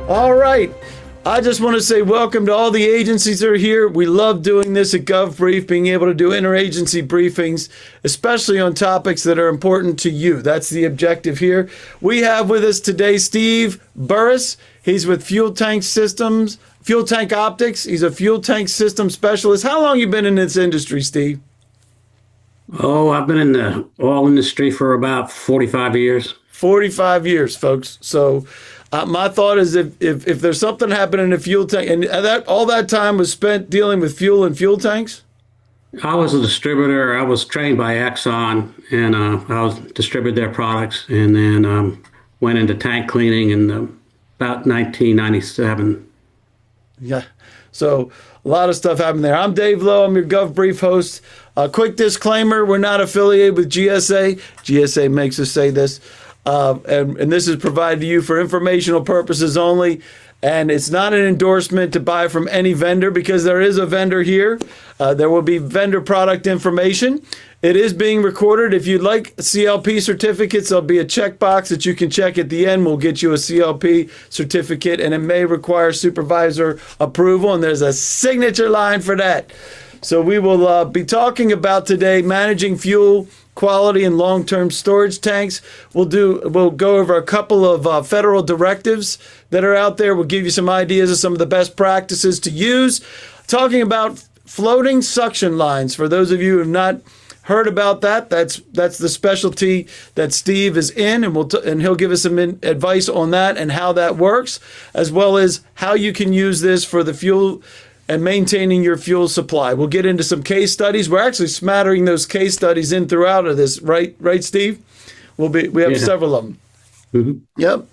All right. I just want to say welcome to all the agencies that are here. We love doing this at GovBrief, being able to do interagency briefings, especially on topics that are important to you. That's the objective here. We have with us today Steve Burris. He's with Fuel Tank Optics. He's a fuel tank system specialist. How long have you been in this industry, Steve? Oh, I've been in the oil industry for about 45 years. 45 years, folks. So my thought is if there's something happening in a fuel tank, and that all that time was spent dealing with fuel and fuel tanks? I was a distributor. I was trained by Exxon, and I was distributed their products, and then went into tank cleaning in about 1997. Yeah. So a lot of stuff happened there. I'm Dave Lowe. I'm your GovBrief host. A quick disclaimer, we're not affiliated with GSA. GSA makes us say this. And this is provided to you for informational purposes only. And it's not an endorsement to buy from any vendor because there is a vendor here. There will be vendor product information. It is being recorded. If you'd like CLP certificates, there'll be a checkbox that you can check at the end. We'll get you a CLP certificate, and it may require supervisor approval, and there's a signature line for that. So we will be talking about today managing fuel quality and long-term storage tanks. We'll go over a couple of federal directives that are out there. We'll give you some ideas of some of the best practices to use. Talking about floating suction lines. For those of you who have not heard about that, that's the specialty that Steve is in, and he'll give us some advice on that and how that works, as well as how you can use this for the fuel and maintaining your fuel supply. We'll get into some case studies. We're actually smattering those case studies in throughout of this, right, Steve? We have several of them. Mm-hmm. Yep.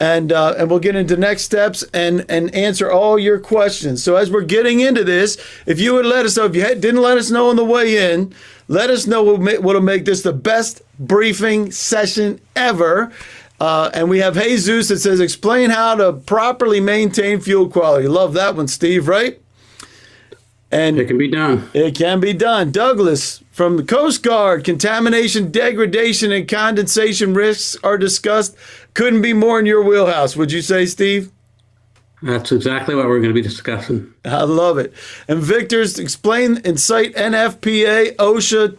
And we'll get into next steps and answer all your questions. So as we're getting into this, if you would let us know, if you didn't let us know on the way in, let us know what'll make this the best briefing session ever. And we have Jesus that says, explain how to properly maintain fuel quality. Love that one, Steve, right? And it can be done. It can be done. Douglas from the Coast Guard, contamination, degradation, and condensation risks are discussed. Couldn't be more in your wheelhouse, would you say, Steve? That's exactly what we're going to be discussing. I love it. And Victor's explain and cite NFPA, OSHA,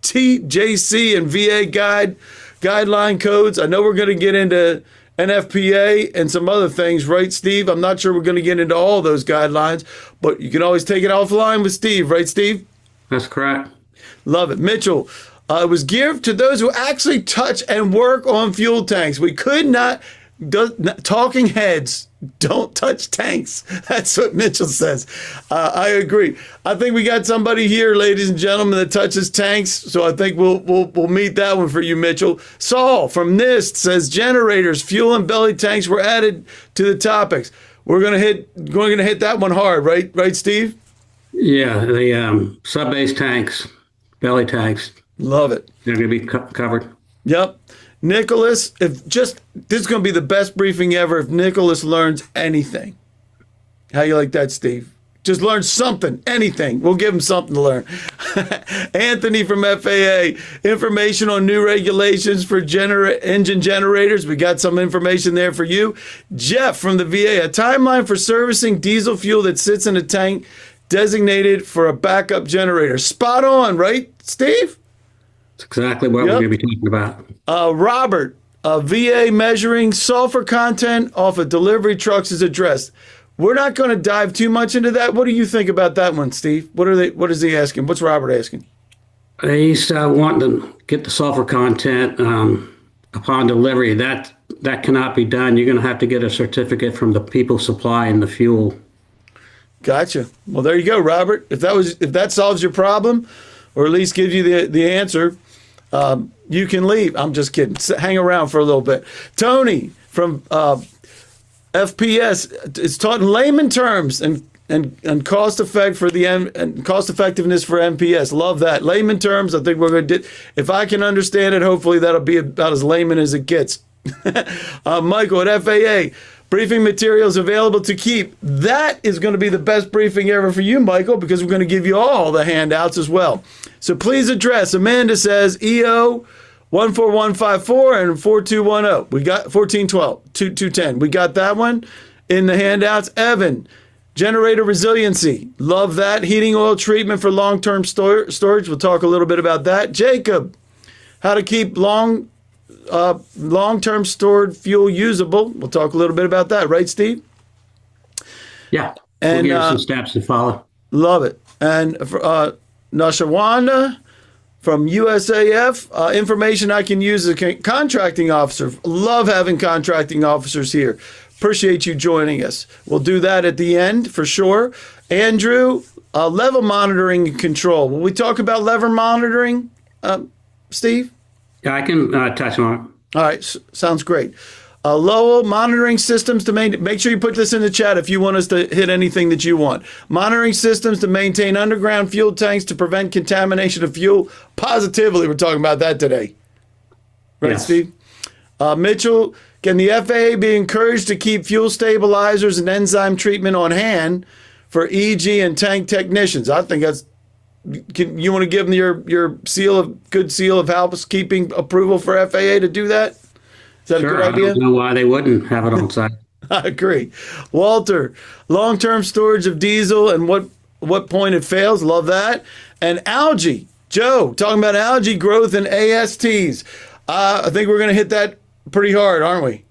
TJC, and VA guideline codes. I know we're going to get into NFPA and some other things, right, Steve? I'm not sure we're going to get into all those guidelines, but you can always take it offline with Steve, right, Steve? That's correct. Love it. Mitchell, it was geared to those who actually touch and work on fuel tanks. We could not, talking heads don't touch tanks. That's what Mitchell says. I agree. I think we got somebody here, ladies and gentlemen, that touches tanks. So I think we'll meet that one for you, Mitchell. Saul from NIST says generators, fuel, and belly tanks were added to the topics. We're going to hit that one hard, right? Right, Steve? Yeah, the sub-base tanks, belly tanks. Love it. They're going to be covered. Yep. Nicholas, this is going to be the best briefing ever if Nicholas learns anything. How you like that, Steve? Just learn something, anything. We'll give him something to learn. Anthony from FAA, information on new regulations for engine generators. We got some information there for you. Jeff from the VA, a timeline for servicing diesel fuel that sits in a tank designated for a backup generator. Spot on, right, Steve? That's exactly what we're going to be talking about. Robert, VA measuring sulfur content off of delivery trucks is addressed. We're not going to dive too much into that. What do you think about that one, Steve? What is he asking? What's Robert asking? He's wanting to get the sulfur content upon delivery. That cannot be done. You're going to have to get a certificate from the people supplying the fuel. Gotcha. Well, there you go, Robert. If that solves your problem, or at least gives you the answer, you can leave. I'm just kidding. Hang around for a little bit. Tony from FPS is taught in layman terms and cost effectiveness for MPS. Love that. Layman terms. I think we're going to if I can understand it, hopefully that'll be about as layman as it gets. Michael at FAA. Briefing materials available to keep. That is going to be the best briefing ever for you, Michael, because we're going to give you all the handouts as well. So please address. Amanda says EO 14154 and 4210. We got 1412, 2210. We got that one in the handouts. Evan, generator resiliency. Love that. Heating oil treatment for long-term storage. We'll talk a little bit about that. Jacob, how to keep long-term stored fuel usable. We'll talk a little bit about that. Right, Steve? Yeah. And we'll give you some steps to follow. Love it. And Nashawanda from USAF, information I can use as a contracting officer. Love having contracting officers here. Appreciate you joining us. We'll do that at the end for sure. Andrew, level monitoring and control. Will we talk about lever monitoring, Steve? Yeah, I can touch on it. All right, sounds great. Lowell, monitoring systems to make sure you put this in the chat if you want us to hit anything that you want. Monitoring systems to maintain underground fuel tanks to prevent contamination of fuel. Positively, we're talking about that today. Right, yes. Steve? Mitchell, can the FAA be encouraged to keep fuel stabilizers and enzyme treatment on hand for EG and tank technicians? I think that's. You want to give them your good seal of housekeeping approval for FAA to do that? Is that sure, a good idea? I don't know why they wouldn't have it on site. I agree. Walter, long-term storage of diesel and what point it fails. Love that. And algae. Joe, talking about algae growth and ASTs. I think we're going to hit that pretty hard, aren't we?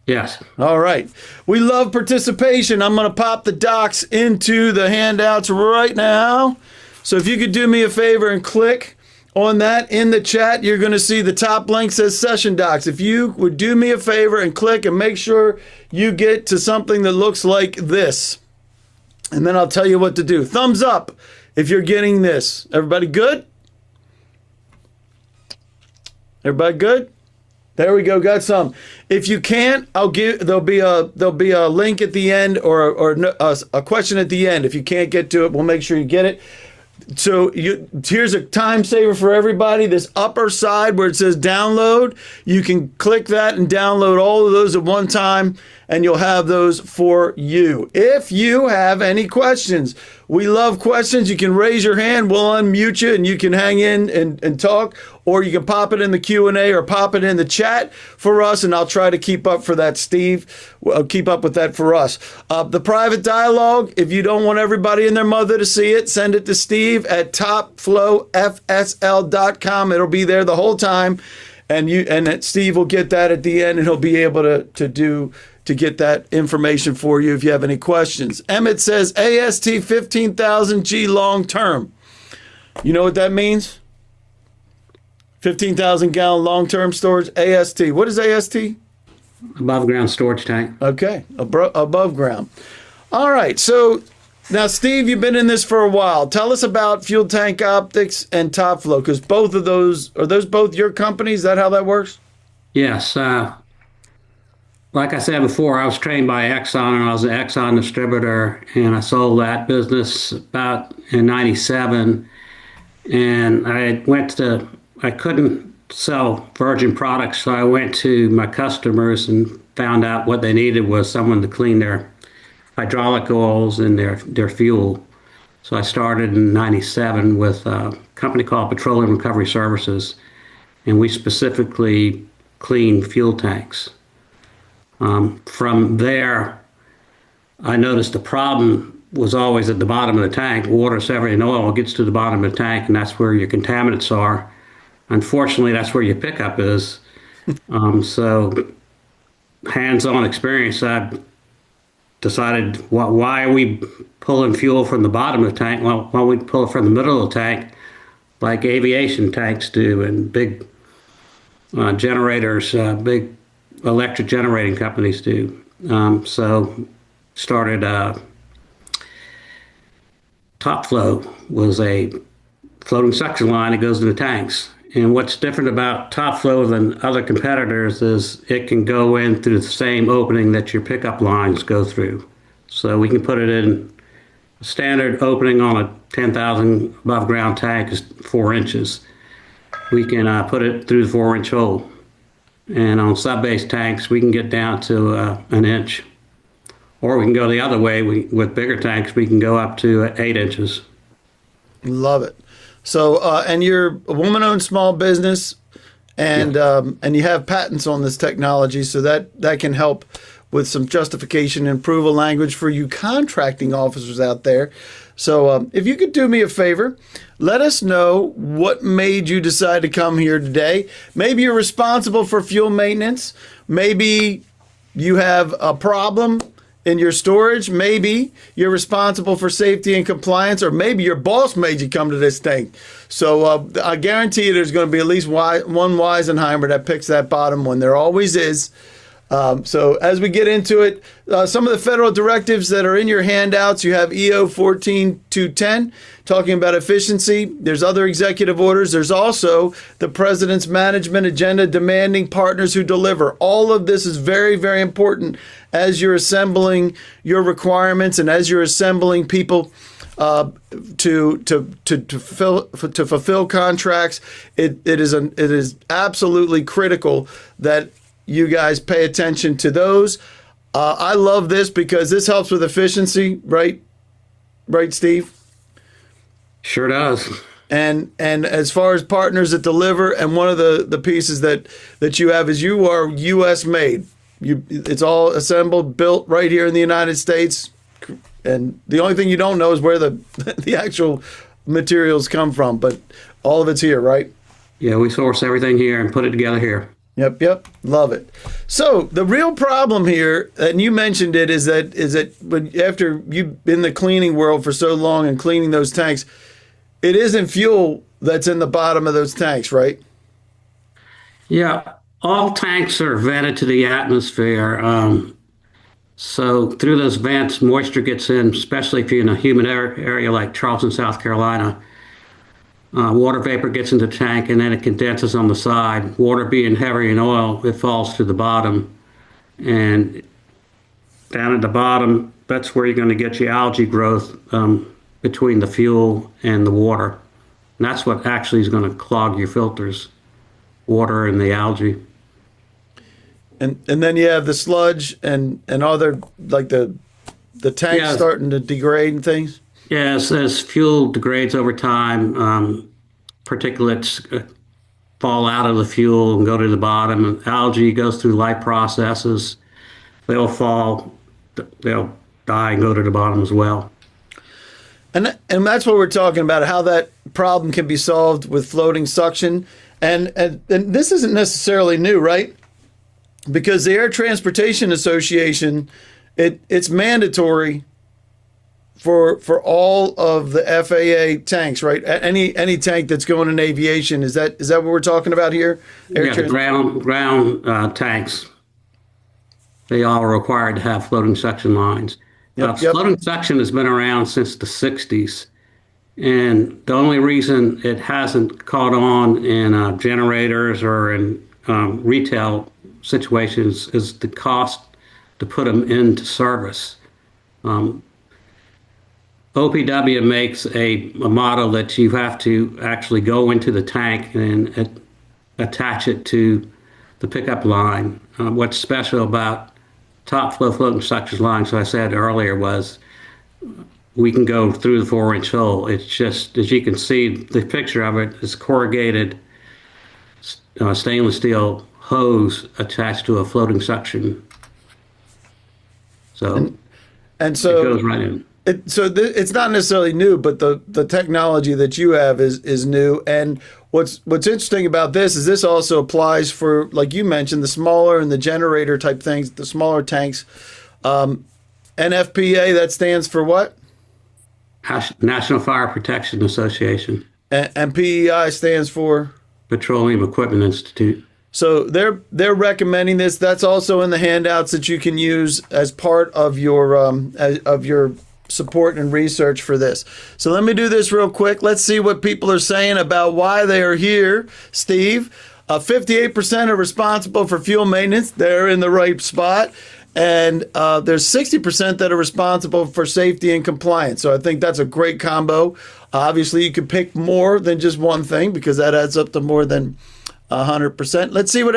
Yes. All right. We love participation. I'm going to pop the docs into the handouts right now. So if you could do me a favor and click on that in the chat, you're going to see the top link says session docs. If you would do me a favor and click and make sure you get to something that looks like this. And then I'll tell you what to do. Thumbs up if you're getting this. Everybody good? Everybody good? There we go. Got some. If you can't, there'll be a link at the end or a question at the end. If you can't get to it, we'll make sure you get it. So here's a time saver for everybody. This upper side where it says download, you can click that and download all of those at one time, and you'll have those for you. If you have any questions, we love questions. You can raise your hand. We'll unmute you, and you can hang in and talk, or you can pop it in the Q&A or pop it in the chat for us, and I'll try to keep up for that, Steve. Keep up with that for us. The private dialogue, if you don't want everybody and their mother to see it, send it to Steve at topflowfsl.com. It'll be there the whole time, and Steve will get that at the end, and he'll be able to get that information for you if you have any questions. Emmett says AST 15,000 G long term. You know what that means? 15,000 gallon long term storage, AST. What is AST? Above ground storage tank. Okay, above ground. All right, so now, Steve, you've been in this for a while. Tell us about Fuel Tank Optics and Top Flow, because both of those, are those both your companies? Is that how that works? Yes. Like I said before, I was trained by Exxon, and I was an Exxon distributor, and I sold that business about in 97. And I couldn't sell virgin products, so I went to my customers and found out what they needed was someone to clean their hydraulic oils and their fuel. So I started in 97 with a company called Petroleum Recovery Services, and we specifically clean fuel tanks. From there, I noticed the problem was always at the bottom of the tank. Water, separating oil gets to the bottom of the tank, and that's where your contaminants are. Unfortunately, that's where your pickup is. So hands-on experience, I decided, why are we pulling fuel from the bottom of the tank? Well, why don't we pull it from the middle of the tank like aviation tanks do and big generators, big electric generating companies do. So started Top Flow was a floating suction line that goes in the tanks. And what's different about Top Flow than other competitors is it can go in through the same opening that your pickup lines go through. So we can put it in a standard opening on a 10,000 above ground tank is 4 inches. We can put it through the 4-inch hole. And on sub-base tanks, we can get down to an inch. Or we can go the other way. With bigger tanks, we can go up to 8 inches. Love it. So, and you're a woman-owned small business, and you have patents on this technology, so that can help with some justification and approval language for you contracting officers out there. So if you could do me a favor, let us know what made you decide to come here today. Maybe you're responsible for fuel maintenance. Maybe you have a problem in your storage. Maybe you're responsible for safety and compliance, or maybe your boss made you come to this thing. So I guarantee you there's going to be at least one Weisenheimer that picks that bottom one. There always is. So as we get into it, some of the federal directives that are in your handouts, you have EO 14210 talking about efficiency. There's other executive orders. There's also the president's management agenda demanding partners who deliver. All of this is very, very important as you're assembling your requirements and as you're assembling people to fulfill contracts. It is absolutely critical that you guys pay attention to those. I love this because this helps with efficiency, right? Right, Steve? Sure does. And as far as partners that deliver, and one of the pieces that you have is you are U.S. made. It's all assembled, built right here in the United States. And the only thing you don't know is where the actual materials come from, but all of it's here, right? Yeah, we source everything here and put it together here. Yep. Love it. So the real problem here, and you mentioned it, is that when, after you've been in the cleaning world for so long and cleaning those tanks, it isn't fuel that's in the bottom of those tanks, right? Yeah, all tanks are vented to the atmosphere. So through those vents, moisture gets in, especially if you're in a humid area like Charleston, South Carolina. Water vapor gets into the tank and then it condenses on the side. Water being heavy in oil, it falls to the bottom. And down at the bottom, that's where you're going to get your algae growth between the fuel and the water. And that's what actually is going to clog your filters, water and the algae. And then you have the sludge and other, like the tanks starting to degrade and things? Yes, as fuel degrades over time, particulates fall out of the fuel and go to the bottom. And algae goes through life processes. They'll fall, they'll die and go to the bottom as well. And that's what we're talking about, how that problem can be solved with floating suction. And this isn't necessarily new, right? Because the Air Transportation Association, it's mandatory for all of the FAA tanks, right? Any tank that's going in aviation, is that what we're talking about here? Ground tanks. They all are required to have floating suction lines. Floating suction has been around since the 60s. And the only reason it hasn't caught on in generators or in retail situations is the cost to put them into service. OPW makes a model that you have to actually go into the tank and attach it to the pickup line. What's special about top flow floating suction lines, as I said earlier, was we can go through the 4-inch hole. It's just, as you can see, the picture of it is corrugated stainless steel hose attached to a floating suction. So, and so it goes right in. It's not necessarily new, but the technology that you have is new. And what's interesting about this is this also applies for, like you mentioned, the smaller and the generator type things, the smaller tanks. NFPA, that stands for what? National Fire Protection Association. And PEI stands for? Petroleum Equipment Institute. So they're recommending this. That's also in the handouts that you can use as part of your support and research for this. So let me do this real quick. Let's see what people are saying about why they are here. Steve, 58% are responsible for fuel maintenance. They're in the right spot. And there's 60% that are responsible for safety and compliance. So I think that's a great combo. Obviously, you could pick more than just one thing because that adds up to more than 100%. Let's see what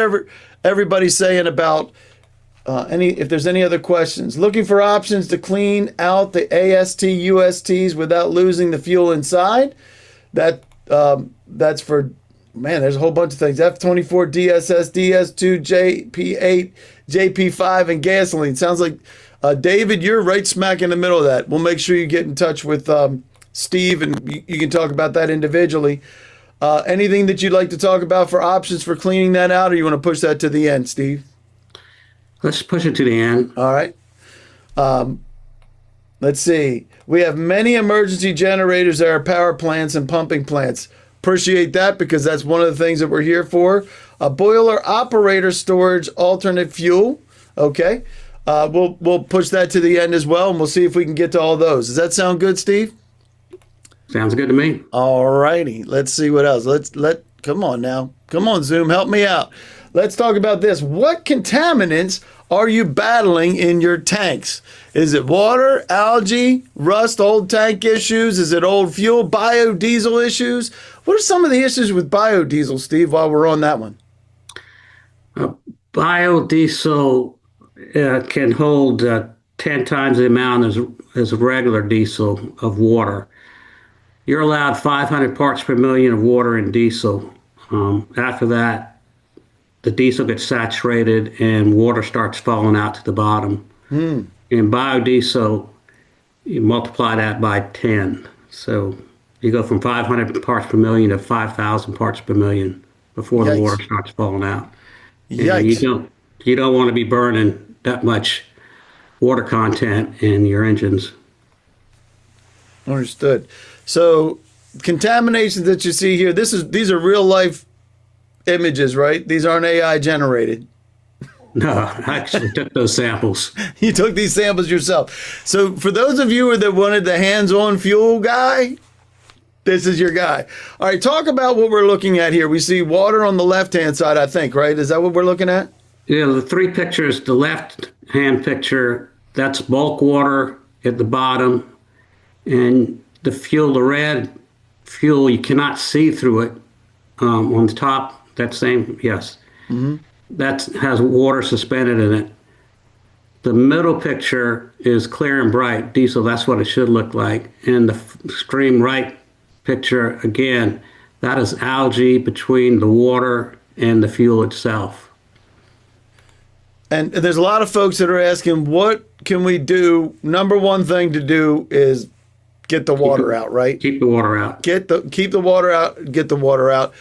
everybody's saying about if there's any other questions. Looking for options to clean out the AST USTs without losing the fuel inside. That's for Man, there's a whole bunch of things. F24, DSS, DS2, JP8, JP5, and gasoline. Sounds like, David, you're right smack in the middle of that. We'll make sure you get in touch with Steve, and you can talk about that individually. Anything that you'd like to talk about for options for cleaning that out, or you want to push that to the end, Steve? Let's push it to the end. All right. Let's see. We have many emergency generators at our power plants and pumping plants. Appreciate that, because that's one of the things that we're here for. A boiler operator storage alternate fuel. Okay. We'll push that to the end as well, and we'll see if we can get to all those. Does that sound good, Steve? Sounds good to me. All righty. Let's see what else. Come on now. Come on, Zoom. Help me out. Let's talk about this. What contaminants are you battling in your tanks? Is it water, algae, rust, old tank issues? Is it old fuel, biodiesel issues? What are some of the issues with biodiesel, Steve, while we're on that one? Biodiesel can hold 10 times the amount as regular diesel of water. You're allowed 500 parts per million of water in diesel. After that, the diesel gets saturated and water starts falling out to the bottom. In biodiesel, you multiply that by 10. So you go from 500 parts per million to 5,000 parts per million before the water starts falling out. Yikes. And you don't want to be burning that much water content in your engines. Understood. So contaminations that you see here, these are real life images, right? These aren't AI generated. No, I actually took those samples. You took these samples yourself. So for those of you that wanted the hands-on fuel guy, this is your guy. All right, talk about what we're looking at here. We see water on the left-hand side, I think, right? Is that what we're looking at? Yeah, the three pictures, the left-hand picture, that's bulk water at the bottom. And the fuel, the red fuel, you cannot see through it. On the top, that same, yes. That has water suspended in it. The middle picture is clear and bright diesel. That's what it should look like. And the extreme right picture, again, that is algae between the water and the fuel itself. And there's a lot of folks that are asking, what can we do? Number one thing to do is get the water out, right? Keep the water out. Keep the water out. Get the water out.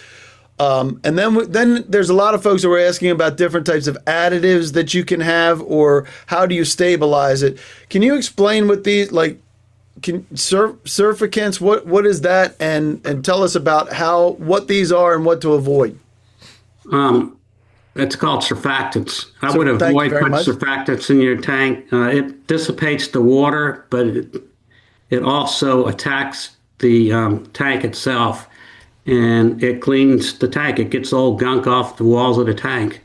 And then there's a lot of folks who are asking about different types of additives that you can have, or how do you stabilize it? Can you explain what these, like, surfactants? What is that? And tell us about what these are and what to avoid. It's called surfactants. I would avoid putting surfactants in your tank. It dissipates the water, but it also attacks the tank itself, and it cleans the tank. It gets old gunk off the walls of the tank.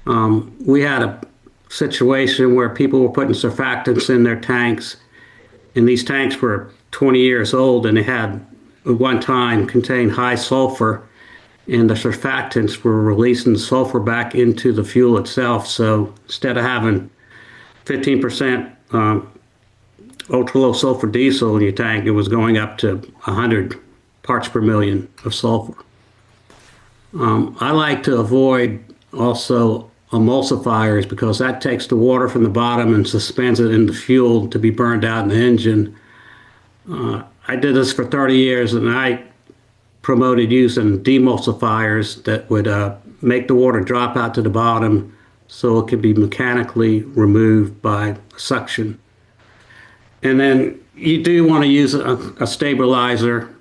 We had a situation where people were putting surfactants in their tanks, and these tanks were 20 years old, and they had at one time contained high sulfur, and the surfactants were releasing sulfur back into the fuel itself. So instead of having 15% ultra low sulfur diesel in your tank, it was going up to 100 parts per million of sulfur. I like to avoid also emulsifiers, because that takes the water from the bottom and suspends it in the fuel to be burned out in the engine. I did this for 30 years, and I promoted using demulsifiers that would make the water drop out to the bottom so it could be mechanically removed by suction. And then you do want to use a stabilizer.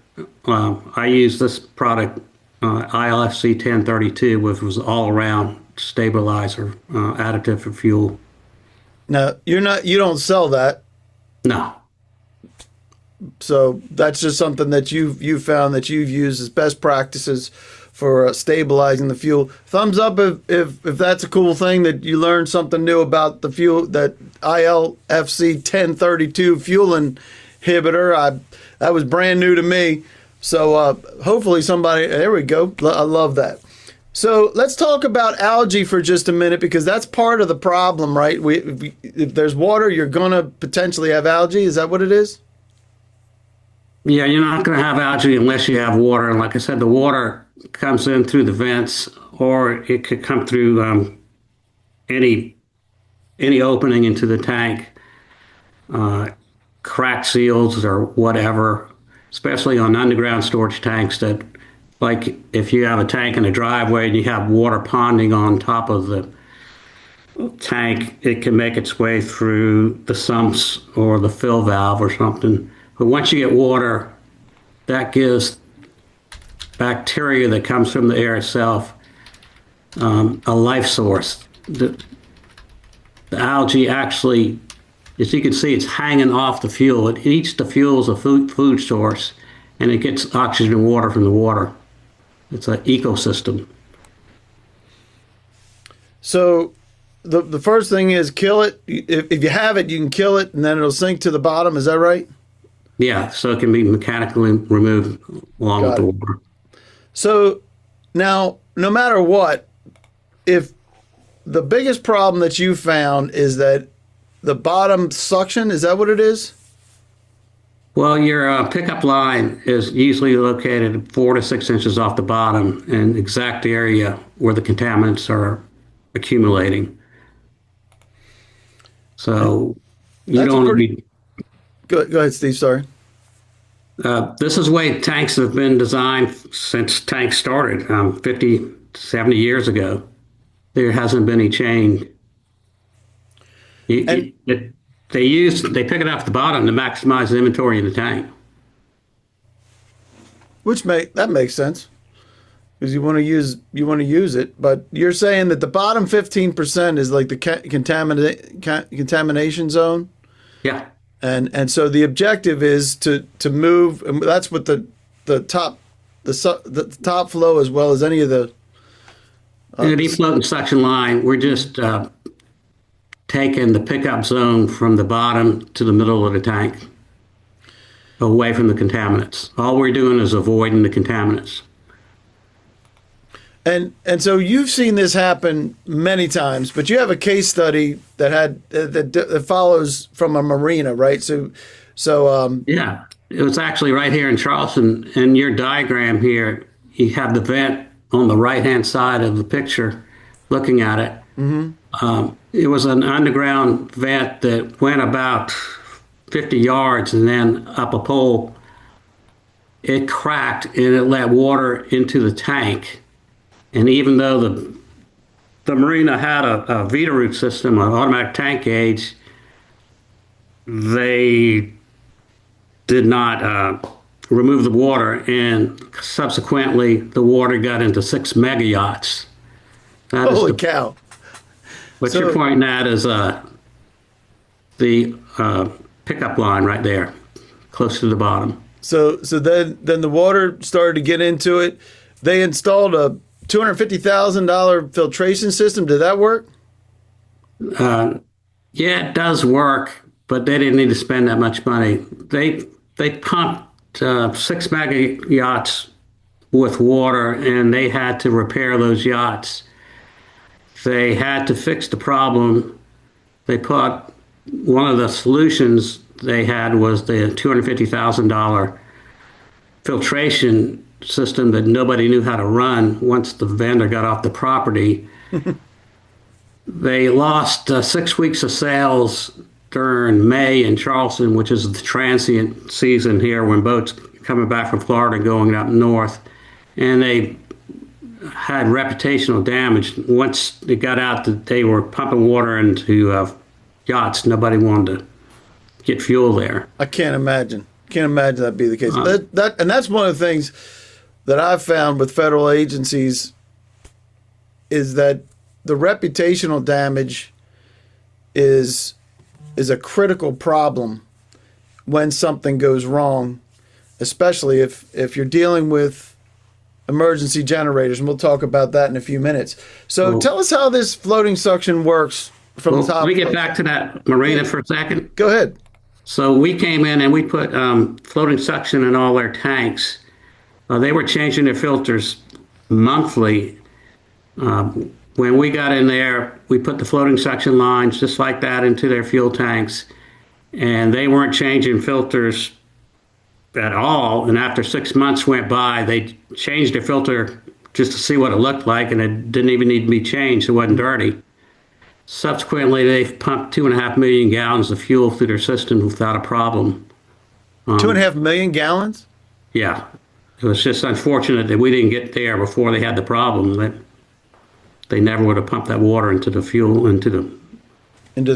I use this product, ILFC 1032, which was all-around stabilizer additive for fuel. Now, you don't sell that. No. So that's just something that you've found that you've used as best practices for stabilizing the fuel. Thumbs up if that's a cool thing, that you learned something new about the fuel, that ILFC 1032 fuel inhibitor. That was brand new to me. So hopefully somebody, there we go. I love that. So let's talk about algae for just a minute, because that's part of the problem, right? If there's water, you're going to potentially have algae. Is that what it is? Yeah, you're not going to have algae unless you have water. And like I said, the water comes in through the vents, or it could come through any opening into the tank, cracked seals or whatever, especially on underground storage tanks that, like if you have a tank in a driveway and you have water ponding on top of the tank, it can make its way through the sumps or the fill valve or something. But once you get water, that gives bacteria that comes from the air itself a life source. The algae actually, as you can see, it's hanging off the fuel. It eats the fuel as a food source, and it gets oxygen and water from the water. It's an ecosystem. So the first thing is kill it. If you have it, you can kill it, and then it'll sink to the bottom. Is that right? Yeah, so it can be mechanically removed along with the water. So now, no matter what, if the biggest problem that you found is that the bottom suction, is that what it is? Well, your pickup line is usually located 4 to 6 inches off the bottom and exact area where the contaminants are accumulating. So you don't need. Go ahead, Steve. Sorry. This is the way tanks have been designed since tanks started 50, 70 years ago. There hasn't been any change. They pick it off the bottom to maximize the inventory in the tank. That makes sense, because you want to use it. But you're saying that the bottom 15% is like the contamination zone. Yeah. And so the objective is to move, and that's what the top flow, as well as any of the Any floating suction line, we're just taking the pickup zone from the bottom to the middle of the tank, away from the contaminants. All we're doing is avoiding the contaminants. And so you've seen this happen many times, but you have a case study that follows from a marina, right? So yeah, it was actually right here in Charleston. In your diagram here, you have the vent on the right-hand side of the picture, looking at it. Mm-hmm. It was an underground vent that went about 50 yards and then up a pole. It cracked and it let water into the tank. And even though the marina had a Vita-root system, an automatic tank gauge, they did not remove the water, and subsequently the water got into 6 mega yachts. Holy cow. What you're pointing at is the pickup line right there, close to the bottom. So then the water started to get into it. They installed a $250,000 filtration system. Did that work? Yeah, it does work, but they didn't need to spend that much money. They pumped 6 mega yachts with water, and they had to repair those yachts. They had to fix the problem. They put one of the solutions they had was the $250,000 filtration system that nobody knew how to run once the vendor got off the property. They lost 6 weeks of sales during May in Charleston, which is the transient season here when boats coming back from Florida and going up north. And they had reputational damage. Once it got out that they were pumping water into yachts, nobody wanted to get fuel there. I can't imagine. Can't imagine that'd be the case. And that's one of the things that I've found with federal agencies is that the reputational damage is a critical problem when something goes wrong, especially if you're dealing with emergency generators, and we'll talk about that in a few minutes. So tell us how this floating suction works from the top. Let me get back to that marina for a second. Go ahead. So we came in and we put floating suction in all their tanks. They were changing their filters monthly. When we got in there, we put the floating suction lines just like that into their fuel tanks, and they weren't changing filters at all. And after 6 months went by, they changed their filter just to see what it looked like, and it didn't even need to be changed. It wasn't dirty. Subsequently, they've pumped 2.5 million gallons of fuel through their system without a problem. 2.5 million gallons? Yeah. It was just unfortunate that we didn't get there before they had the problem. That they never would have pumped that water into the fuel, into the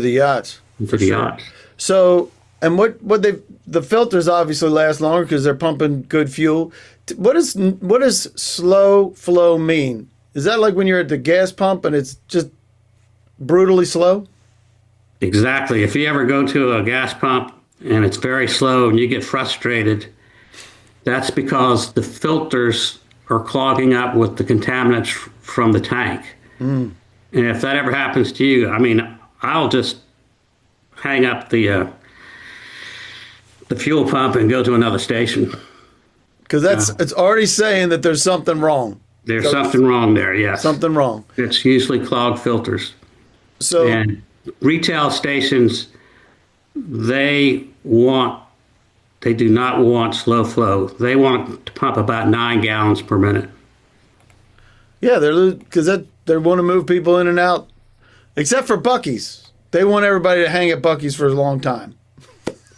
yachts. Into the yachts. So, and the filters obviously last longer because they're pumping good fuel. What does slow flow mean? Is that like when you're at the gas pump and it's just brutally slow? Exactly. If you ever go to a gas pump and it's very slow and you get frustrated, that's because the filters are clogging up with the contaminants from the tank. And if that ever happens to you, I mean, I'll just hang up the fuel pump and go to another station. Because it's already saying that there's something wrong. There's something wrong there, yes. Something wrong. It's usually clogged filters. So, and retail stations, they do not want slow flow. They want to pump about 9 gallons per minute. Yeah, because they want to move people in and out, except for Buc-ee's. They want everybody to hang at Buc-ee's for a long time.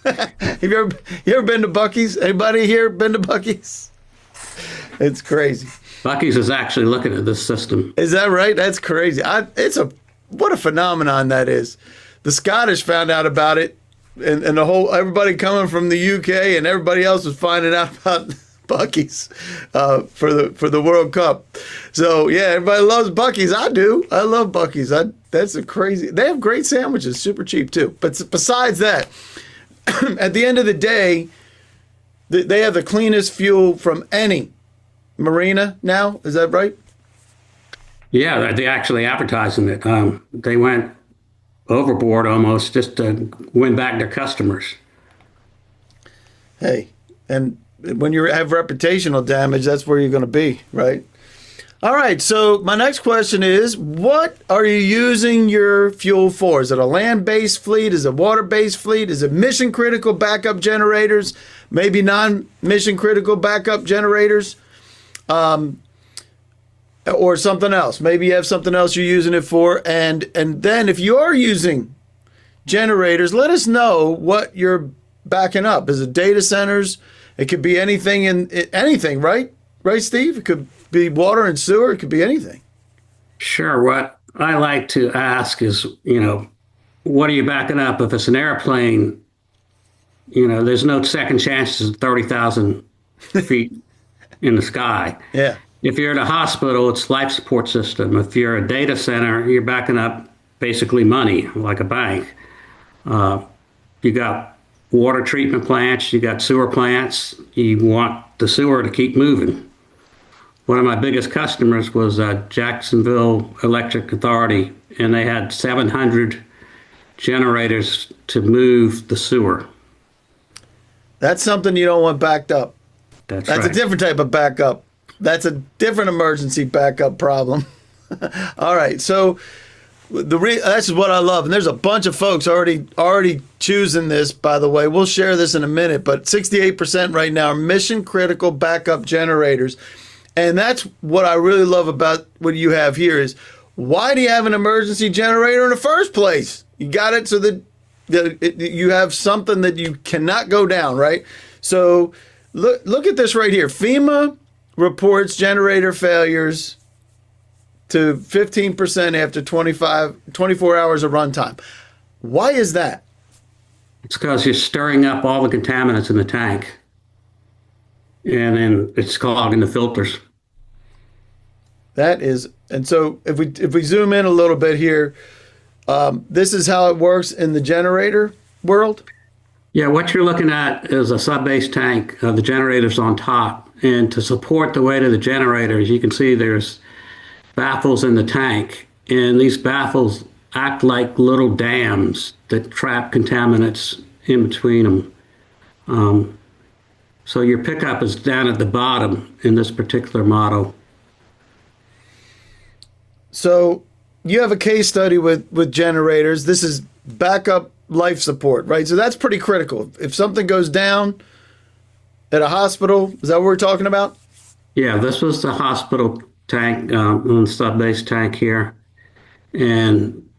Have you ever been to Buc-ee's? Anybody here been to Buc-ee's? It's crazy. Buc-ee's is actually looking at this system. Is that right? That's crazy. What a phenomenon that is. The Scottish found out about it, and everybody coming from the UK and everybody else was finding out about Buc-ee's for the World Cup. So yeah, everybody loves Buc-ee's. I do. I love Buc-ee's. That's a crazy. They have great sandwiches, super cheap too. But besides that, at the end of the day, they have the cleanest fuel from any marina now. Is that right? Yeah, they actually advertising it. They went overboard almost just to win back their customers. Hey, and when you have reputational damage, that's where you're going to be, right? All right, so my next question is, what are you using your fuel for? Is it a land-based fleet? Is it a water-based fleet? Is it mission-critical backup generators? Maybe non-mission critical backup generators? Or something else. Maybe you have something else you're using it for. And then if you are using generators, let us know what you're backing up. Is it data centers? It could be anything anything, right? Right, Steve? It could be water and sewer. It could be anything. Sure. What I like to ask is, what are you backing up? If it's an airplane, there's no second chances at 30,000 feet in the sky. Yeah. If you're at a hospital, it's life support system. If you're a data center, you're backing up basically money, like a bank. You got water treatment plants, you got sewer plants. You want the sewer to keep moving. One of my biggest customers was Jacksonville Electric Authority, and they had 700 generators to move the sewer. That's something you don't want backed up. That's right. A different type of backup. That's a different emergency backup problem. All right, so that's what I love, and there's a bunch of folks already choosing this. By the way, we'll share this in a minute, but 68% right now are mission critical backup generators, and that's what I really love about what you have here is why do you have an emergency generator in the first place? You got it so that you have something that you cannot go down, right? So look at this right here. FEMA reports generator failures to 15% after 24 hours of runtime. Why is that? It's because you're stirring up all the contaminants in the tank, and then it's clogging the filters. That is, and so if we zoom in a little bit here, this is how it works in the generator world. Yeah, what you're looking at is a sub-base tank. The generator's on top. And to support the weight of the generators, you can see there's baffles in the tank. And these baffles act like little dams that trap contaminants in between them. So your pickup is down at the bottom in this particular model. So you have a case study with generators. This is backup life support, right? So that's pretty critical. If something goes down at a hospital, is that what we're talking about? Yeah, this was the hospital tank, on the sub-base tank here, and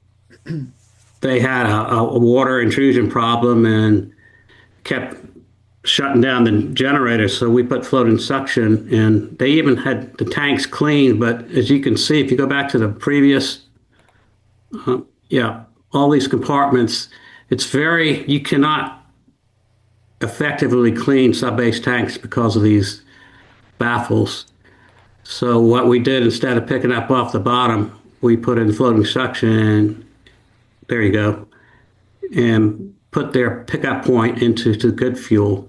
they had a water intrusion problem and kept shutting down the generator. So we put floating suction, and they even had the tanks cleaned. But as you can see, if you go back to the previous, yeah, all these compartments, you cannot effectively clean sub-base tanks because of these baffles. So what we did, instead of picking up off the bottom, we put in floating suction, and there you go, and put their pickup point into good fuel.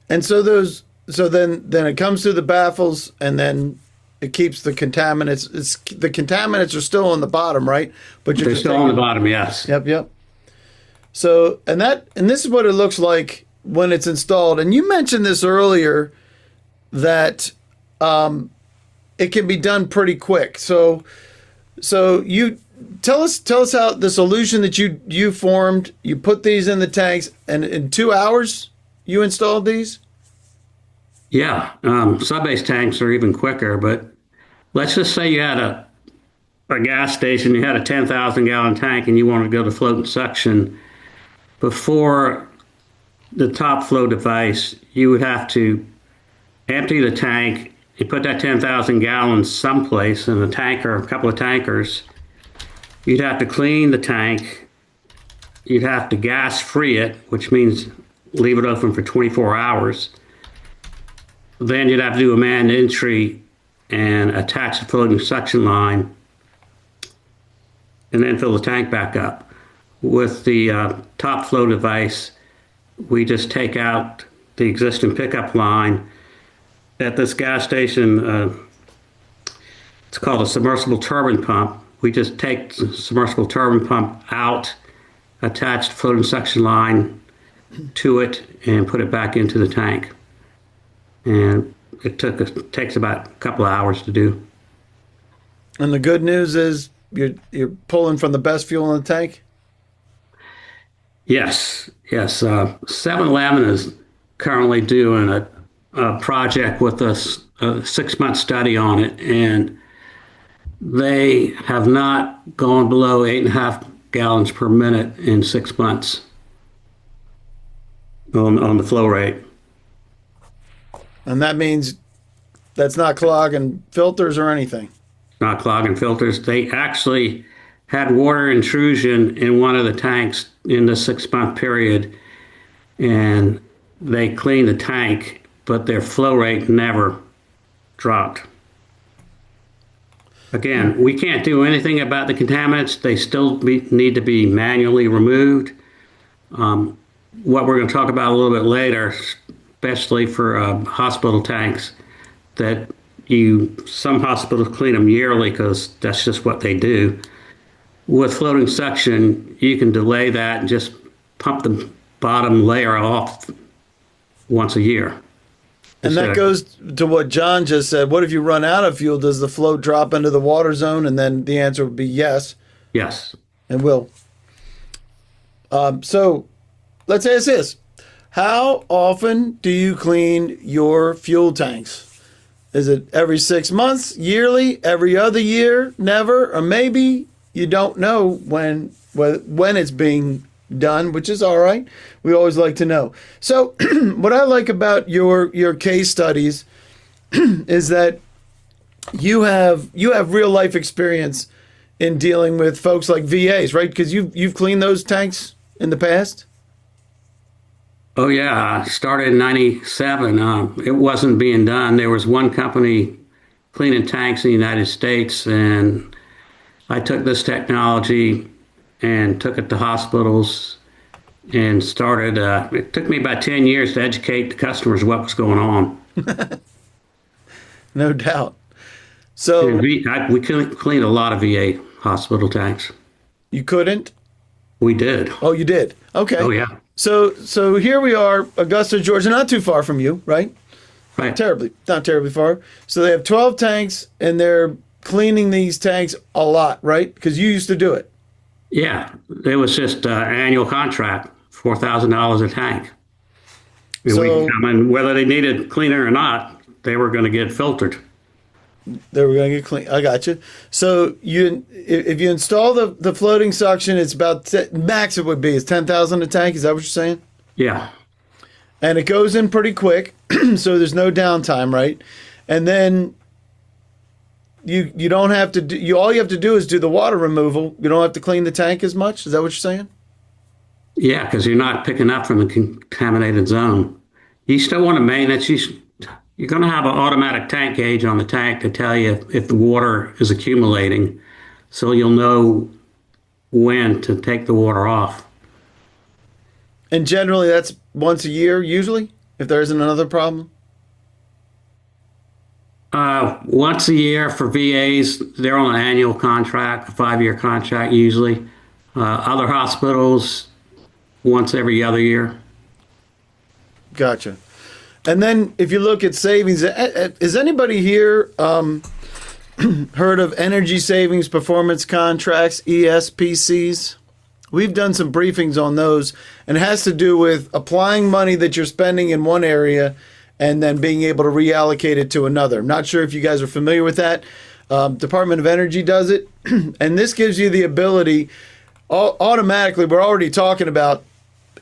And so then it comes through the baffles, and then it keeps the contaminants. The contaminants are still on the bottom, right? But they're still on the bottom, yes. Yep. So and this is what it looks like when it's installed. And you mentioned this earlier that it can be done pretty quick. So you tell us how the solution that you formed. You put these in the tanks, and in 2 hours you installed these. Yeah, sub-base tanks are even quicker. But let's just say you had a gas station, you had a 10,000 gallon tank, and you want to go to floating suction. Before the top flow device, you would have to empty the tank. You put that 10,000 gallons someplace in a tanker, a couple of tankers. You'd have to clean the tank. You'd have to gas free it, which means leave it open for 24 hours. Then you'd have to do a manned entry and attach the floating suction line, and then fill the tank back up. With the top flow device, we just take out the existing pickup line. At this gas station, it's called a submersible turbine pump. We just take the submersible turbine pump out, attach the floating suction line to it, and put it back into the tank. And it takes about a couple of hours to do. And the good news is you're pulling from the best fuel in the tank? Yes. 7-Eleven is currently doing a project with us, a 6-month study on it, and they have not gone below 8.5 gallons per minute in 6 months on the flow rate. And that means that's not clogging filters or anything. Not clogging filters. They actually had water intrusion in one of the tanks in the 6-month period, and they cleaned the tank, but their flow rate never dropped. Again, we can't do anything about the contaminants. They still need to be manually removed. What we're going to talk about a little bit later, especially for hospital tanks, that some hospitals clean them yearly because that's just what they do. With floating suction, you can delay that and just pump the bottom layer off once a year. And that goes to what John just said. What if you run out of fuel? Does the flow drop into the water zone? And then the answer would be yes. Yes. It will. So let's ask this. How often do you clean your fuel tanks? Is it every 6 months, yearly, every other year, never, or maybe you don't know when it's being done, which is all right. We always like to know. So what I like about your case studies is that you have real life experience in dealing with folks like VAs, right? Because you've cleaned those tanks in the past. Oh yeah, I started in '97. It wasn't being done. There was one company cleaning tanks in the United States, and I took this technology and took it to hospitals and started. It took me about 10 years to educate the customers what was going on. No doubt. So we couldn't clean a lot of VA hospital tanks. You couldn't? We did. Oh, you did? Okay. Oh, yeah. So here we are, Augusta, Georgia, not too far from you, right? Right. Not terribly far. So they have 12 tanks, and they're cleaning these tanks a lot, right? Because you used to do it. Yeah. It was just an annual contract, $4,000 a tank. So, whether they needed cleaner or not, they were going to get filtered. There we're going to get clean. I got you. So if you install the floating suction, it's about max it would be is 10,000 a tank. Is that what you're saying? Yeah. And it goes in pretty quick, so there's no downtime, right? And then you don't have to do all you have to do is do the water removal. You don't have to clean the tank as much. Is that what you're saying? Yeah, because you're not picking up from the contaminated zone. You still want to maintenance. You're going to have an automatic tank gauge on the tank to tell you if the water is accumulating, so you'll know when to take the water off. And generally, that's once a year, usually, if there isn't another problem. Once a year for VAs, they're on an annual contract, a 5-year contract usually. Other hospitals, once every other year. Gotcha. And then if you look at savings, has anybody here heard of energy savings performance contracts, ESPCs? We've done some briefings on those, and it has to do with applying money that you're spending in one area and then being able to reallocate it to another. I'm not sure if you guys are familiar with that. Department of Energy does it, and this gives you the ability automatically. We're already talking about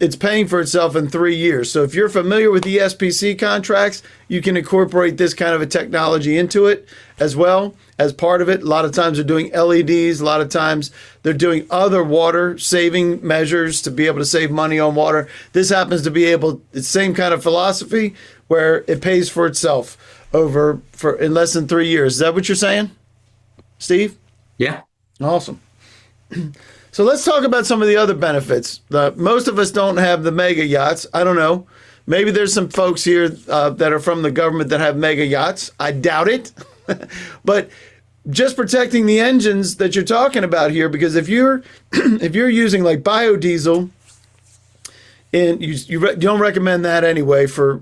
it's paying for itself in 3 years. So if you're familiar with the SPC contracts, you can incorporate this kind of a technology into it as well as part of it. A lot of times they're doing LEDs. A lot of times they're doing other water saving measures to be able to save money on water. This happens to be it's the same kind of philosophy where it pays for itself in less than 3 years. Is that what you're saying, Steve? Yeah. Awesome. So let's talk about some of the other benefits. Most of us don't have the mega yachts. I don't know. Maybe there's some folks here that are from the government that have mega yachts. I doubt it. But just protecting the engines that you're talking about here, because if you're using like biodiesel, and you don't recommend that anyway for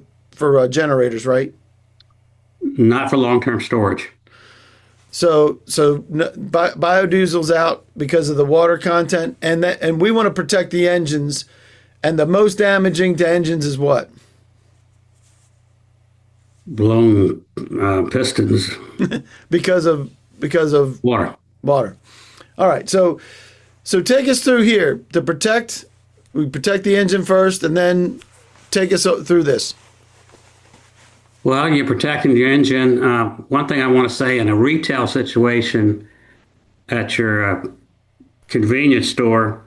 generators, right? Not for long-term storage. So biodiesel's out because of the water content, and we want to protect the engines. And the most damaging to engines is what? Blown pistons. because of Water. All right. So take us through here to protect. We protect the engine first, and then take us through this. Well, you're protecting your engine. One thing I want to say in a retail situation at your convenience store,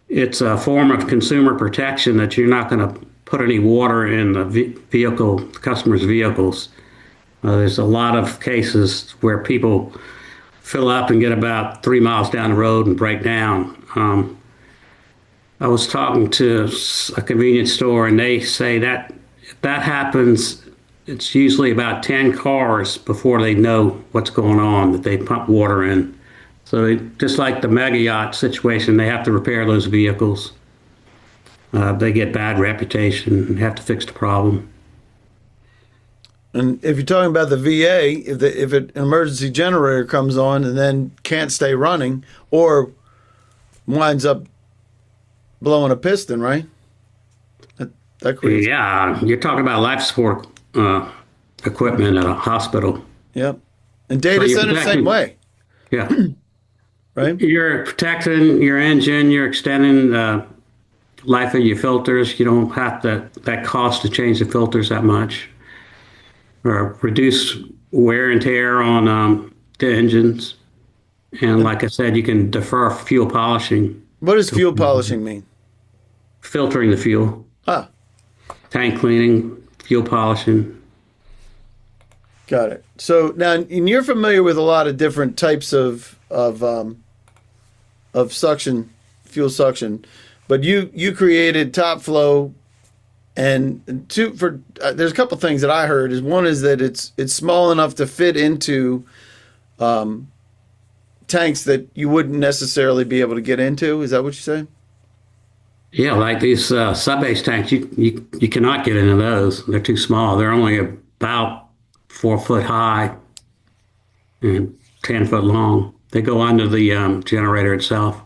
it's a form of consumer protection that you're not going to put any water in the customers' vehicles. There's a lot of cases where people fill up and get about 3 miles down the road and break down. I was talking to a convenience store, and they say that if that happens, it's usually about 10 cars before they know what's going on, that they pump water in. So just like the mega yacht situation, they have to repair those vehicles. They get bad reputation and have to fix the problem. And if you're talking about the VA, if an emergency generator comes on and then can't stay running or winds up blowing a piston, right? That creates. Yeah, you're talking about life support equipment at a hospital. Yep. And data center, same way. Yeah. Right? You're protecting your engine, you're extending the life of your filters. You don't have that cost to change the filters that much. Or reduce wear and tear on the engines. And like I said, you can defer fuel polishing. What does fuel polishing mean? Filtering the fuel. Ah. Tank cleaning, fuel polishing. Got it. So now, and you're familiar with a lot of different types of suction, fuel suction, but you created Top Flow, and there's a couple things that I heard. One is that it's small enough to fit into tanks that you wouldn't necessarily be able to get into. Is that what you say? Yeah, like these sub-base tanks, you cannot get into those. They're too small. They're only about 4 foot high and 10 foot long. They go under the generator itself.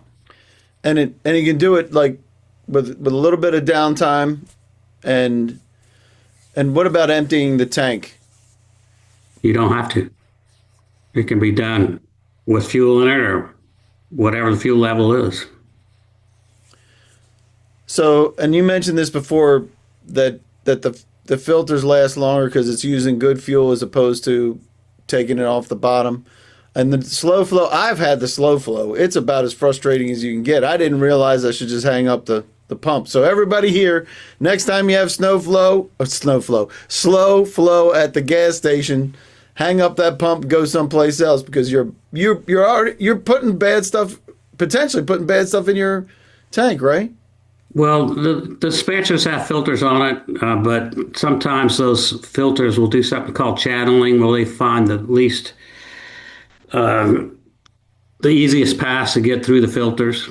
And you can do it like with a little bit of downtime. And what about emptying the tank? You don't have to. It can be done with fuel in it or whatever the fuel level is. So, and you mentioned this before that the filters last longer because it's using good fuel as opposed to taking it off the bottom. And the slow flow, I've had the slow flow. It's about as frustrating as you can get. I didn't realize I should just hang up the pump. So everybody here, next time you have slow flow at the gas station, hang up that pump, go someplace else because you're putting bad stuff, potentially putting bad stuff in your tank, right? Well, the dispensers have filters on it, but sometimes those filters will do something called channeling, where they find the easiest pass to get through the filters.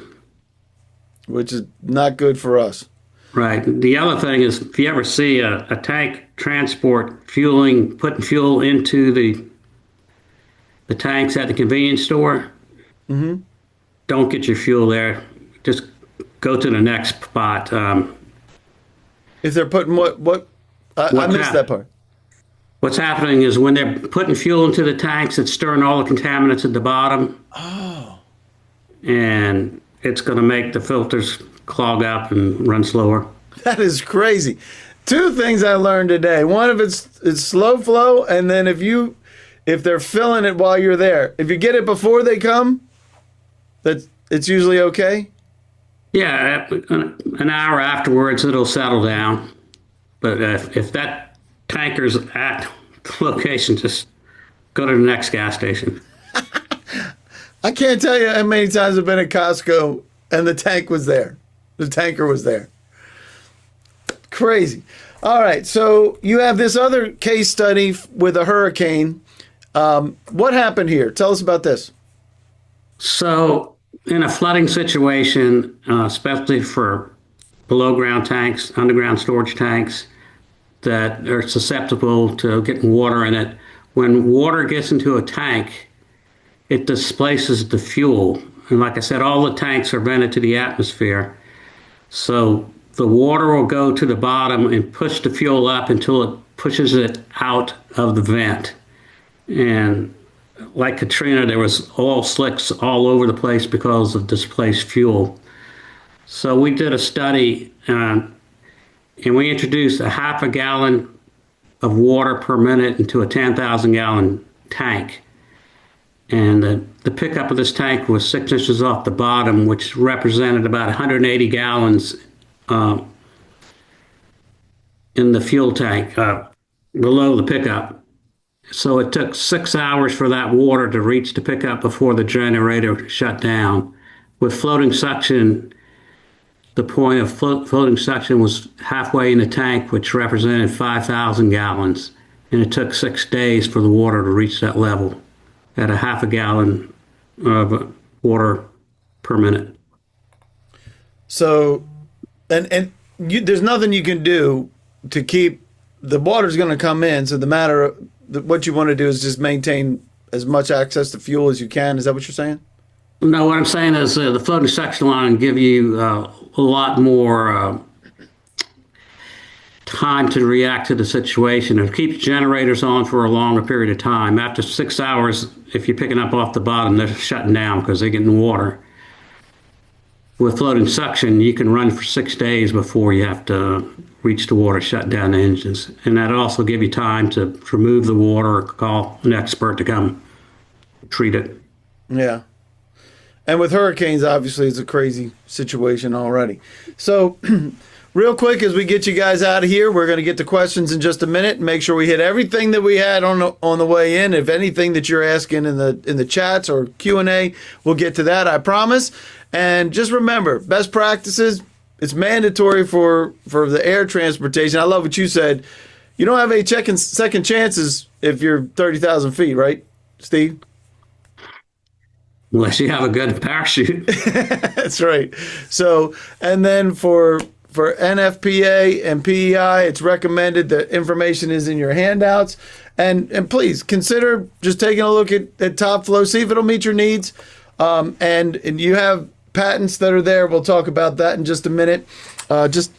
Which is not good for us. Right. The other thing is, if you ever see a tank transport putting fuel into the tanks at the convenience store, don't get your fuel there. Just go to the next spot. If they're putting I missed that part. What's happening is when they're putting fuel into the tanks, it's stirring all the contaminants at the bottom. Oh. And it's going to make the filters clog up and run slower. That is crazy. Two things I learned today. One of it's slow flow, and then if they're filling it while you're there, if you get it before they come, it's usually okay. Yeah, an hour afterwards it'll settle down. But if that tanker's at the location, just go to the next gas station. I can't tell you how many times I've been at Costco and the tank was there. The tanker was there. Crazy. All right, so you have this other case study with a hurricane. What happened here? Tell us about this. So in a flooding situation, especially for below ground tanks, underground storage tanks that are susceptible to getting water in it, when water gets into a tank, it displaces the fuel. And like I said, all the tanks are vented to the atmosphere. So the water will go to the bottom and push the fuel up until it pushes it out of the vent. And like Katrina, there was oil slicks all over the place because of displaced fuel. So we did a study and we introduced a half a gallon of water per minute into a 10,000 gallon tank. And the pickup of this tank was 6 inches off the bottom, which represented about 180 gallons in the fuel tank below the pickup. So it took 6 hours for that water to reach the pickup before the generator shut down. With floating suction, the point of floating suction was halfway in the tank, which represented 5,000 gallons. And it took 6 days for the water to reach that level at a half a gallon of water per minute. So, there's nothing you can do to keep the water's going to come in. So what you want to do is just maintain as much access to fuel as you can. Is that what you're saying? No, what I'm saying is the floating suction line give you a lot more time to react to the situation. It keeps generators on for a longer period of time. After 6 hours, if you're picking up off the bottom, they're shutting down because they're getting water. With floating suction, you can run for 6 days before you have to reach the water, shut down the engines. And that'll also give you time to remove the water or call an expert to come treat it. Yeah. And with hurricanes, obviously, it's a crazy situation already. So real quick, as we get you guys out of here, we're going to get to questions in just a minute and make sure we hit everything that we had on the way in. If anything that you're asking in the chats or Q&A, we'll get to that, I promise. And just remember, best practices, it's mandatory for the air transportation. I love what you said. You don't have any second chances if you're 30,000 feet, right, Steve? Unless you have a good parachute. That's right. So, and then for NFPA and PEI, it's recommended that information is in your handouts. And please consider just taking a look at Top Flow, see if it'll meet your needs. And you have patents that are there. We'll talk about that in just a minute. Just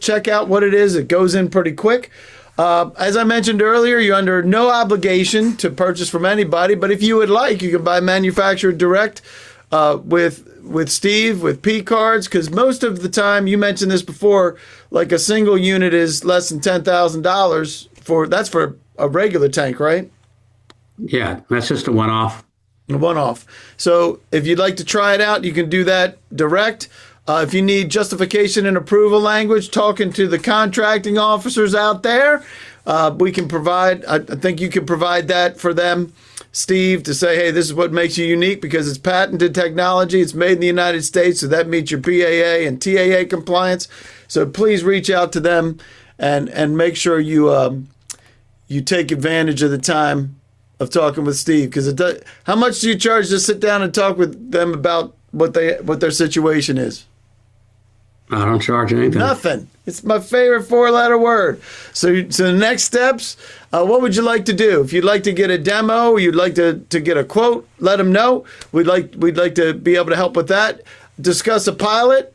check out what it is. It goes in pretty quick. As I mentioned earlier, you're under no obligation to purchase from anybody, but if you would like, you can buy manufacturer direct with Steve, with P cards, because most of the time, you mentioned this before, like a single unit is less than $10,000 that's for a regular tank, right? Yeah, that's just a one-off. A one-off. So if you'd like to try it out, you can do that direct. If you need justification and approval language, talking to the contracting officers out there, we can provide, I think you can provide that for them, Steve, to say, hey, this is what makes you unique because it's patented technology. It's made in the United States, so that meets your PAA and TAA compliance. So please reach out to them and make sure you take advantage of the time of talking with Steve. Because how much do you charge to sit down and talk with them about what their situation is? I don't charge anything. Nothing. It's my favorite four-letter word. So the next steps, what would you like to do? If you'd like to get a demo, you'd like to get a quote, let them know. We'd like to be able to help with that. Discuss a pilot.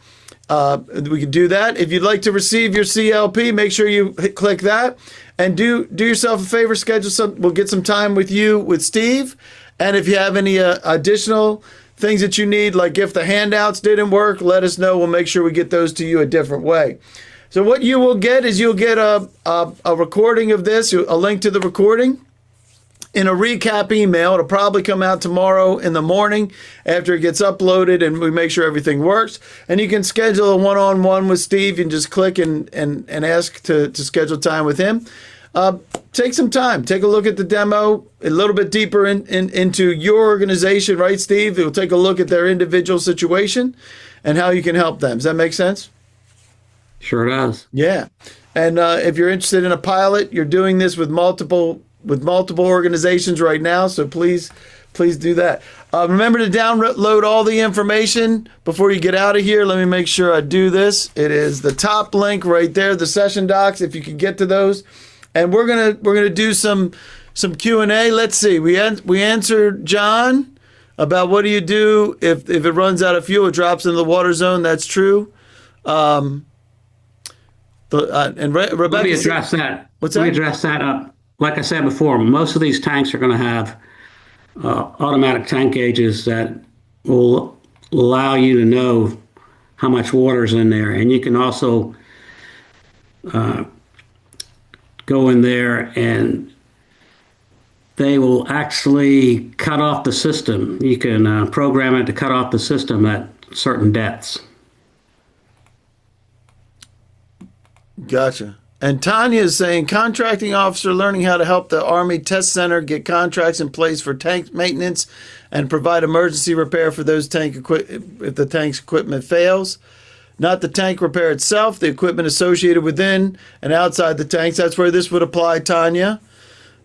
We could do that. If you'd like to receive your CLP, make sure you click that. And do yourself a favor, we'll get some time with you, with Steve. And if you have any additional things that you need, like if the handouts didn't work, let us know. We'll make sure we get those to you a different way. So what you will get is you'll get a recording of this, a link to the recording, in a recap email. It'll probably come out tomorrow in the morning after it gets uploaded and we make sure everything works. And you can schedule a one-on-one with Steve. You can just click and ask to schedule time with him. Take some time. Take a look at the demo, a little bit deeper into your organization, right, Steve? It will take a look at their individual situation and how you can help them. Does that make sense? Sure does. Yeah. And if you're interested in a pilot, you're doing this with multiple organizations right now, so please do that. Remember to download all the information before you get out of here. Let me make sure I do this. It is the top link right there, the session docs, if you can get to those. And we're gonna do some Q&A. Let's see. We answered John about what do you do if it runs out of fuel, it drops into the water zone. That's true. And Rebecca, Let me address that. What's that? Let me address that. Like I said before, most of these tanks are going to have automatic tank gauges that will allow you to know how much water is in there. And you can also go in there and they will actually cut off the system. You can program it to cut off the system at certain depths. Gotcha. And Tanya is saying, contracting officer learning how to help the Army Test Center get contracts in place for tank maintenance and provide emergency repair for those if the tank's equipment fails. Not the tank repair itself, the equipment associated within and outside the tanks. That's where this would apply, Tanya.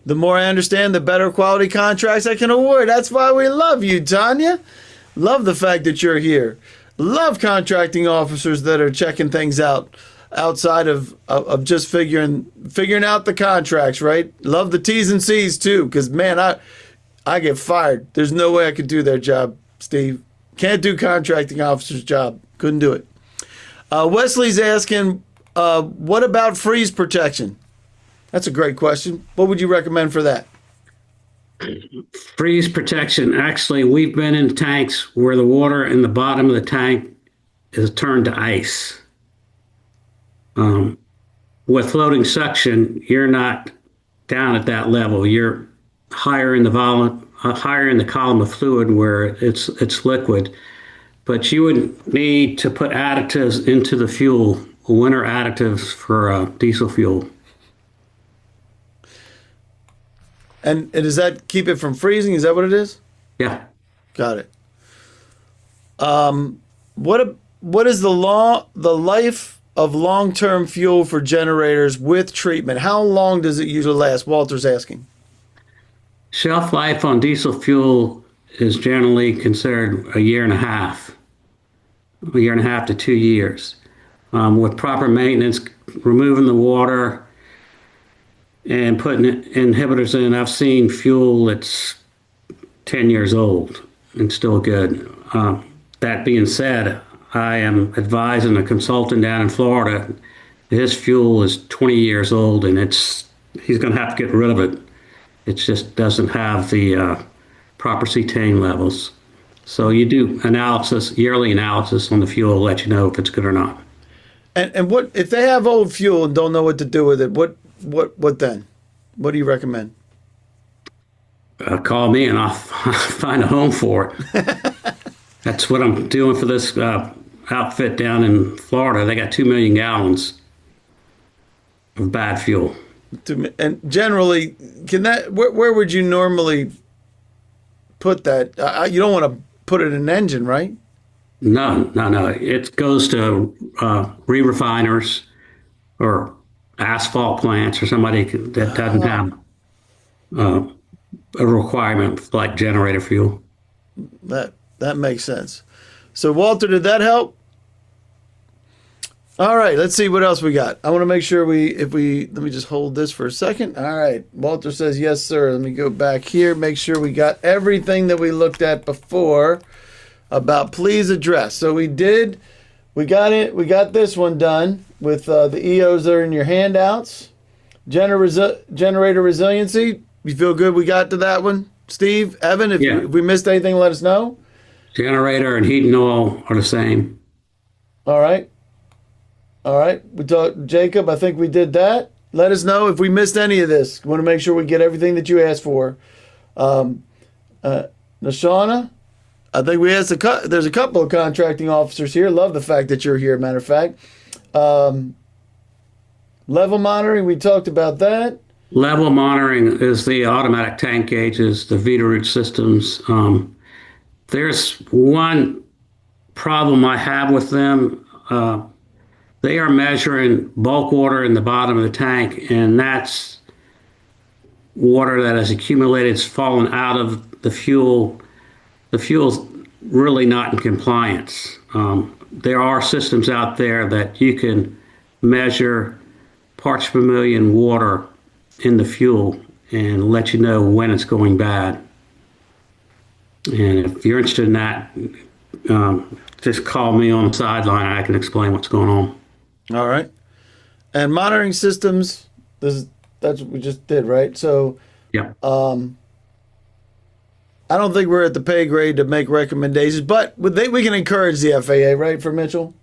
The more I understand, the better quality contracts I can award. That's why we love you, Tanya. Love the fact that you're here. Love contracting officers that are checking things out outside of just figuring out the contracts, right? Love the T's and C's too, because man, I get fired. There's no way I could do their job, Steve. Can't do contracting officer's job. Couldn't do it. Wesley's asking, what about freeze protection? That's a great question. What would you recommend for that? Freeze protection. Actually, we've been in tanks where the water in the bottom of the tank is turned to ice. With floating suction, you're not down at that level. You're higher in the column of fluid where it's liquid. But you would need to put additives into the fuel, winter additives for diesel fuel. And does that keep it from freezing? Is that what it is? Yeah. Got it. What is the life of long-term fuel for generators with treatment? How long does it usually last? Walter's asking. Shelf life on diesel fuel is generally considered a year and a half to 2 years. With proper maintenance, removing the water and putting inhibitors in, I've seen fuel that's 10 years old and still good. That being said, I am advising a consultant down in Florida his fuel is 20 years old, and he's going to have to get rid of it. It just doesn't have the proper cetane levels. So you do yearly analysis on the fuel, let you know if it's good or not. And what if they have old fuel and don't know what to do with it? What then? What do you recommend? Call me and I'll find a home for it. That's what I'm doing for this outfit down in Florida. They got 2 million gallons of bad fuel. And generally, where would you normally put that? You don't want to put it in an engine, right? No. It goes to re-refiners or asphalt plants or somebody that doesn't have a requirement like generator fuel. That makes sense. So, Walter, did that help? All right, let's see what else we got. I want to make sure let me just hold this for a second. All right, Walter says, yes, sir. Let me go back here, make sure we got everything that we looked at before about please address. So we got this one done with the EOs that are in your handouts. Generator resiliency, you feel good we got to that one? Steve, Evan, if we missed anything, let us know. Generator and heat and oil are the same. All right. We talked, Jacob, I think we did that. Let us know if we missed any of this. We want to make sure we get everything that you asked for. Nashana, I think we asked there's a couple of contracting officers here. Love the fact that you're here, matter of fact. Level monitoring, we talked about that. Level monitoring is the automatic tank gauges, the Veeder-Root systems. There's one problem I have with them. They are measuring bulk water in the bottom of the tank, and that's water that has accumulated, it's fallen out of the fuel. The fuel's really not in compliance. There are systems out there that you can measure parts per million water in the fuel and let you know when it's going bad. And if you're interested in that, just call me on the sideline and I can explain what's going on. All right. And monitoring systems, that's what we just did, right? So yeah. I don't think we're at the pay grade to make recommendations, but we can encourage the FAA, right, for Mitchell?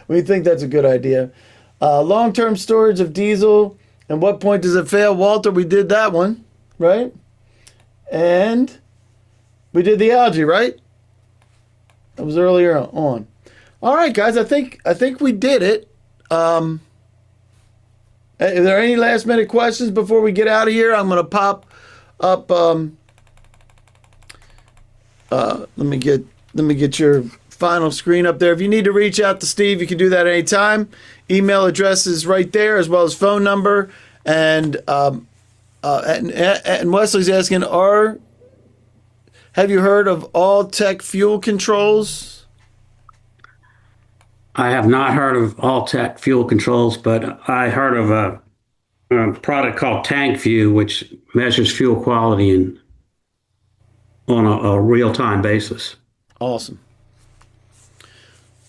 We think that's a good idea. Long-term storage of diesel, and what point does it fail? Walter, we did that one, right? And we did the algae, right? That was earlier on. All right, guys, I think we did it. Are there any last-minute questions before we get out of here? I'm going to pop up. Let me get your final screen up there. If you need to reach out to Steve, you can do that anytime. Email address is right there, as well as phone number. And Wesley's asking, have you heard of All Tech Fuel Controls? I have not heard of All Tech Fuel Controls, but I heard of a product called Tank View, which measures fuel quality on a real-time basis. Awesome.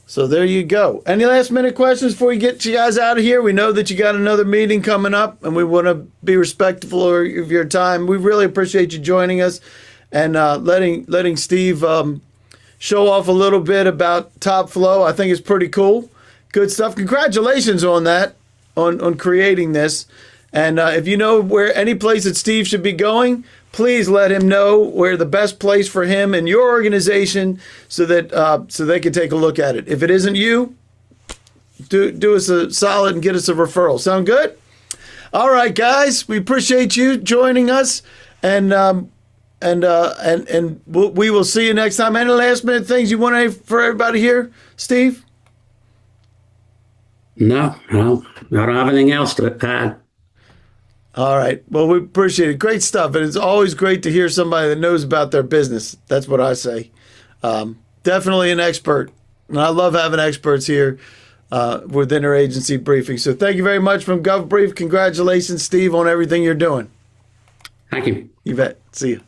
So there you go. Any last-minute questions before we get you guys out of here? We know that you got another meeting coming up, and we want to be respectful of your time. We really appreciate you joining us and letting Steve show off a little bit about Top Flow. I think it's pretty cool. Good stuff. Congratulations on that, on creating this. And if you know where any place that Steve should be going, please let him know where the best place for him and your organization so that so they can take a look at it. If it isn't you, do us a solid and get us a referral. Sound good? All right, guys, we appreciate you joining us, and we will see you next time. Any last minute things you want for everybody here, Steve? No, I don't have anything else to add. All right. Well, we appreciate it. Great stuff. And it's always great to hear somebody that knows about their business. That's what I say. Definitely an expert. And I love having experts here with Interagency Briefing. So thank you very much from GovBrief. Congratulations, Steve, on everything you're doing. Thank you. You bet. See you.